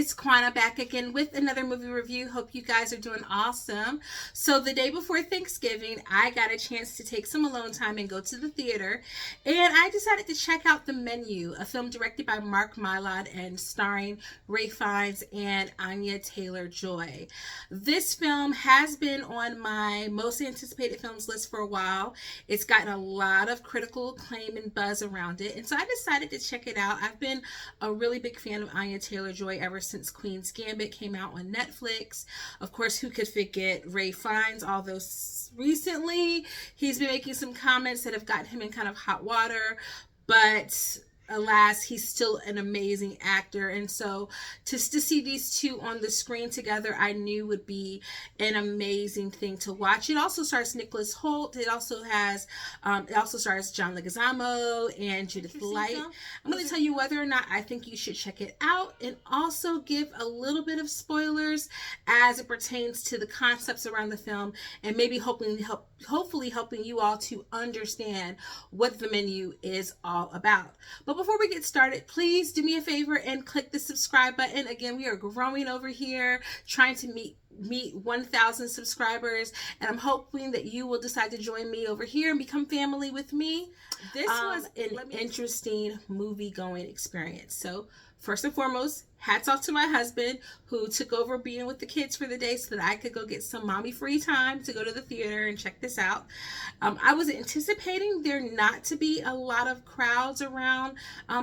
it's Quana back again with another movie review. Hope you guys are doing awesome. So the day before Thanksgiving, I got a chance to take some alone time and go to the theater, and I decided to check out The Menu, a film directed by Mark Mylod and starring Ray Fiennes and Anya Taylor-Joy. This film has been on my most anticipated films list for a while. It's gotten a lot of critical acclaim and buzz around it, and so I decided to check it out. I've been a really big fan of Anya Taylor-Joy ever since Queen's Gambit came out on Netflix. Of course, who could forget Ray Fiennes, although recently he's been making some comments that have gotten him in kind of hot water, but alas, he's still an amazing actor. And so to see these two on the screen together, I knew would be an amazing thing to watch. It also stars Nicholas Hoult. It also stars John Leguizamo and Judith Light. I'm going to tell you whether or not I think you should check it out, and also give a little bit of spoilers as it pertains to the concepts around the film, and maybe hopefully helping you all to understand what The Menu is all about. But before we get started, please do me a favor and click the subscribe button. Again, we are growing over here, trying to meet 1,000 subscribers, and I'm hoping that you will decide to join me over here and become family with me. This was an interesting movie-going experience. So first and foremost, hats off to my husband, who took over being with the kids for the day so that I could go get some mommy free time to go to the theater and check this out. I was anticipating there not to be a lot of crowds around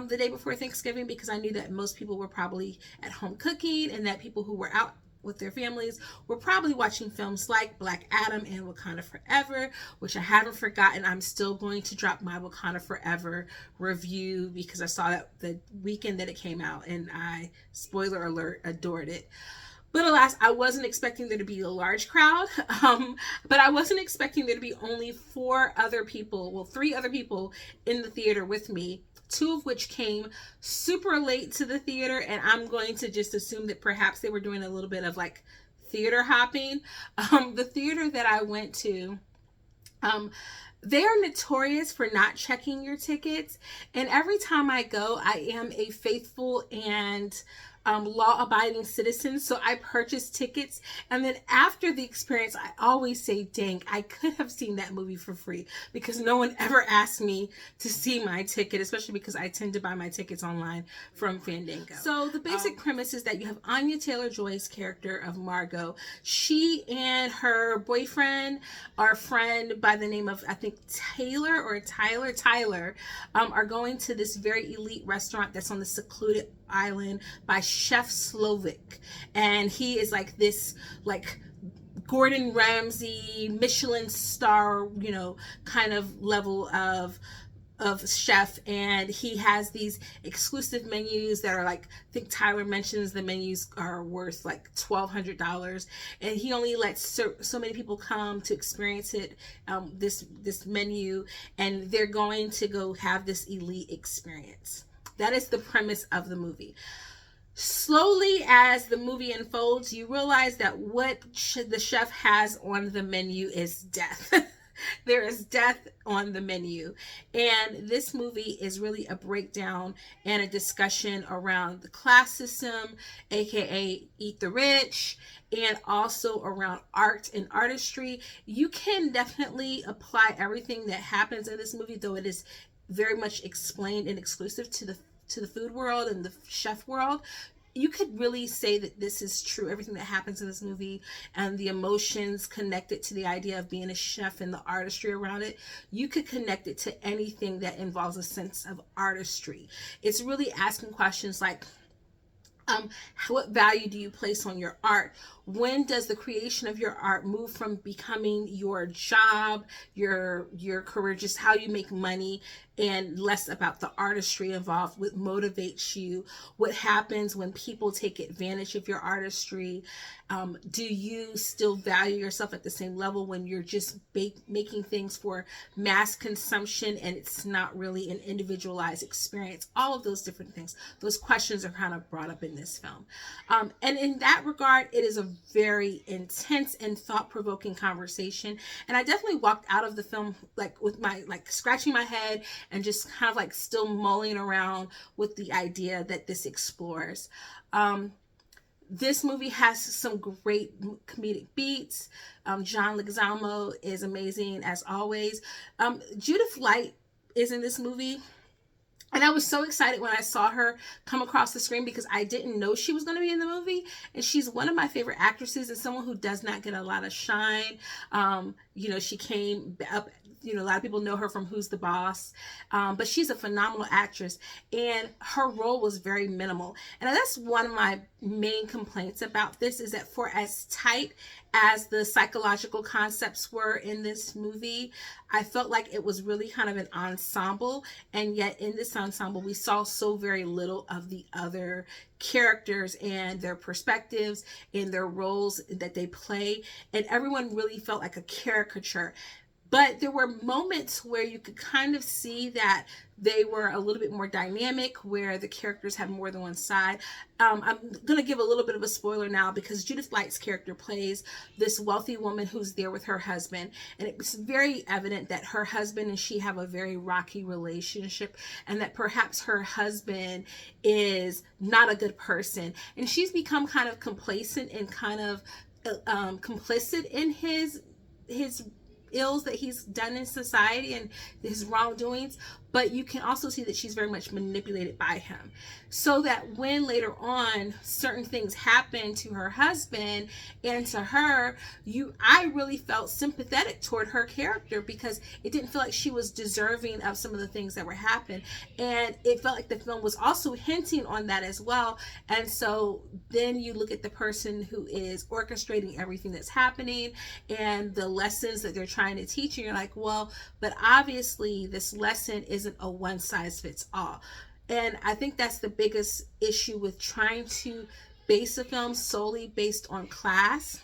the day before Thanksgiving, because I knew that most people were probably at home cooking, and that people who were out with their families were probably watching films like Black Adam and Wakanda Forever, which I haven't forgotten. I'm still going to drop my Wakanda Forever review because I saw that the weekend that it came out, and I, spoiler alert, adored it. But alas, I wasn't expecting there to be a large crowd, but I wasn't expecting there to be only three other people in the theater with me, two of which came super late to the theater, and I'm going to just assume that perhaps they were doing a little bit of like theater hopping. The theater that I went to, they are notorious for not checking your tickets, and every time I go, I am a faithful and law-abiding citizen, so I purchased tickets, and then after the experience, I always say, dang, I could have seen that movie for free, because no one ever asked me to see my ticket, especially because I tend to buy my tickets online from Fandango. So the basic premise is that you have Anya Taylor-Joy's character of Margot. She and her boyfriend, or friend by the name of, I think, Tyler, are going to this very elite restaurant that's on the secluded island by Chef Slovak, and he is like this Gordon Ramsay Michelin star, kind of level of chef, and he has these exclusive menus that are like, I think Tyler mentions the menus are worth like $1,200, and he only lets so many people come to experience it, this menu, and they're going to go have this elite experience. That is the premise of the movie. Slowly, as the movie unfolds, you realize that what the chef has on the menu is death. There is death on the menu. And this movie is really a breakdown and a discussion around the class system, aka eat the rich, and also around art and artistry. You can definitely apply everything that happens in this movie, though it is very much explained and exclusive to the food world and the chef world. You could really say that this is true, everything that happens in this movie, and the emotions connected to the idea of being a chef and the artistry around it. You could connect it to anything that involves a sense of artistry. It's really asking questions like, what value do you place on your art? When does the creation of your art move from becoming your job, your career, just how you make money, and less about the artistry involved? What motivates you? What happens when people take advantage of your artistry? Do you still value yourself at the same level when you're just making things for mass consumption and it's not really an individualized experience? All of those different things, those questions are kind of brought up in this film. And in that regard, it is a very intense and thought-provoking conversation. And I definitely walked out of the film with my scratching my head and just kind of still mulling around with the idea that this explores. This movie has some great comedic beats. John Leguizamo is amazing as always. Judith Light is in this movie. And I was so excited when I saw her come across the screen because I didn't know she was going to be in the movie. And she's one of my favorite actresses and someone who does not get a lot of shine. She came up, a lot of people know her from Who's the Boss. But she's a phenomenal actress. And her role was very minimal. And that's one of my main complaints about this, is that for as tight as the psychological concepts were in this movie, I felt like it was really kind of an ensemble, and yet in this ensemble we saw so very little of the other characters and their perspectives and their roles that they play, and everyone really felt like a caricature. But there were moments where you could kind of see that they were a little bit more dynamic, where the characters had more than one side. I'm going to give a little bit of a spoiler now, because Judith Light's character plays this wealthy woman who's there with her husband. And it's very evident that her husband and she have a very rocky relationship, and that perhaps her husband is not a good person. And she's become kind of complacent and kind of complicit in his ills that he's done in society and his wrongdoings. But you can also see that she's very much manipulated by him, so that when later on certain things happen to her husband and to her, I really felt sympathetic toward her character, because it didn't feel like she was deserving of some of the things that were happening, and it felt like the film was also hinting on that as well. And so then you look at the person who is orchestrating everything that's happening and the lessons that they're trying to teach, and you're like, well, but obviously this lesson isn't a one size fits all. And I think that's the biggest issue with trying to base a film solely based on class,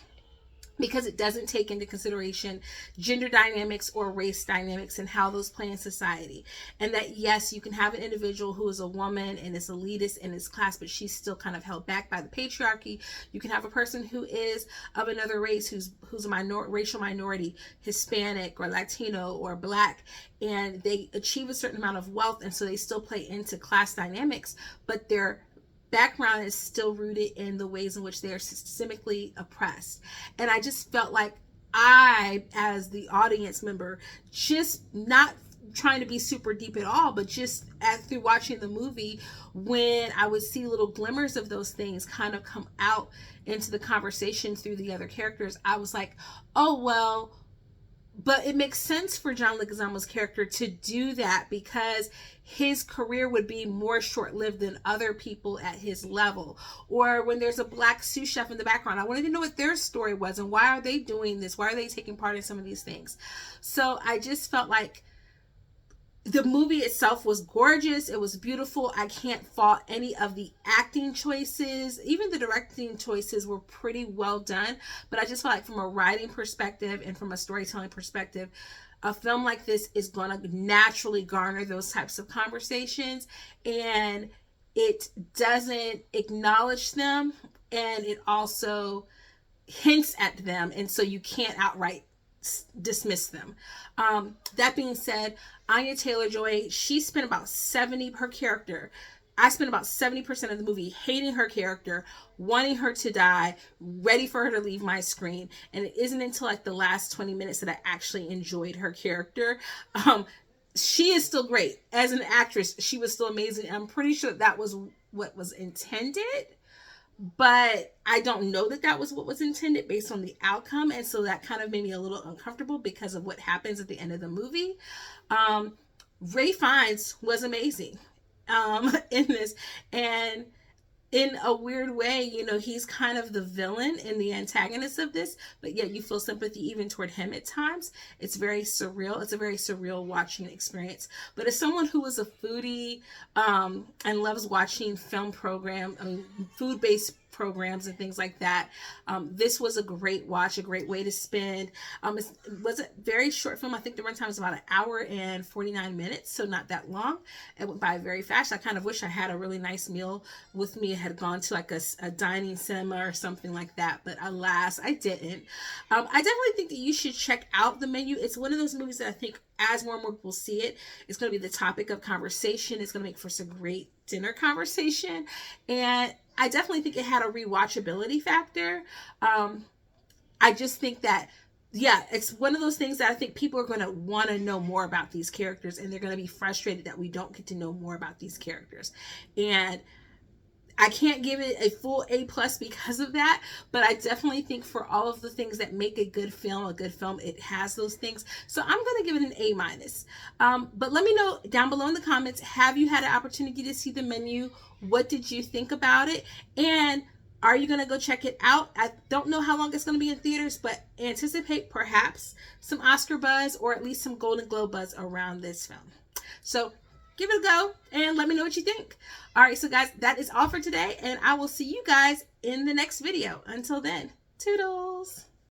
because it doesn't take into consideration gender dynamics or race dynamics and how those play in society. And that, yes, you can have an individual who is a woman and is elitist in his class, but she's still kind of held back by the patriarchy. You can have a person who is of another race, who's a racial minority, Hispanic or Latino or Black, and they achieve a certain amount of wealth, and so they still play into class dynamics, but their background is still rooted in the ways in which they are systemically oppressed. And I just felt like I, as the audience member, just not trying to be super deep at all, but just through watching the movie, when I would see little glimmers of those things kind of come out into the conversation through the other characters, I was like, oh, well, but it makes sense for John Leguizamo's character to do that, because his career would be more short-lived than other people at his level. Or when there's a Black sous chef in the background, I wanted to know what their story was and why are they doing this? Why are they taking part in some of these things? So I just felt like the movie itself was gorgeous. It was beautiful. I can't fault any of the acting choices. Even the directing choices were pretty well done. But I just felt like from a writing perspective and from a storytelling perspective, a film like this is going to naturally garner those types of conversations. And it doesn't acknowledge them. And it also hints at them. And so you can't outright dismiss them. That being said, Anya Taylor-Joy, she spent about 70, her character, I spent about 70% of the movie hating her character, wanting her to die, ready for her to leave my screen. And it isn't until like the last 20 minutes that I actually enjoyed her character. She is still great. As an actress, she was still amazing. I'm pretty sure that was what was intended. But I don't know that that was what was intended based on the outcome. And so that kind of made me a little uncomfortable because of what happens at the end of the movie. Ray Fiennes was amazing in this. And in a weird way, you know, he's kind of the villain and the antagonist of this, but yet you feel sympathy even toward him at times. It's very surreal. It's a very surreal watching experience. But as someone who is a foodie and loves watching food-based programs and things like that, this was a great watch, a great way to spend. It was a very short film. I think the runtime was about an hour and 49 minutes, so not that long. It went by very fast. I kind of wish I had a really nice meal with me. I had gone to like a dining cinema or something like that, but alas, I didn't. I definitely think that you should check out the menu. It's one of those movies that I think as more and more people see it, it's going to be the topic of conversation. It's going to make for some great dinner conversation. And I definitely think it had a rewatchability factor. I just think that, yeah, it's one of those things that I think people are going to want to know more about these characters, and they're going to be frustrated that we don't get to know more about these characters. And I can't give it a full A+ because of that, but I definitely think for all of the things that make a good film, it has those things. So I'm going to give it an A-. But let me know down below in the comments, have you had an opportunity to see the menu? What did you think about it? And are you going to go check it out? I don't know how long it's going to be in theaters, but anticipate perhaps some Oscar buzz or at least some Golden Globe buzz around this film. So give it a go and let me know what you think. All right, so guys, that is all for today, and I will see you guys in the next video. Until then, toodles.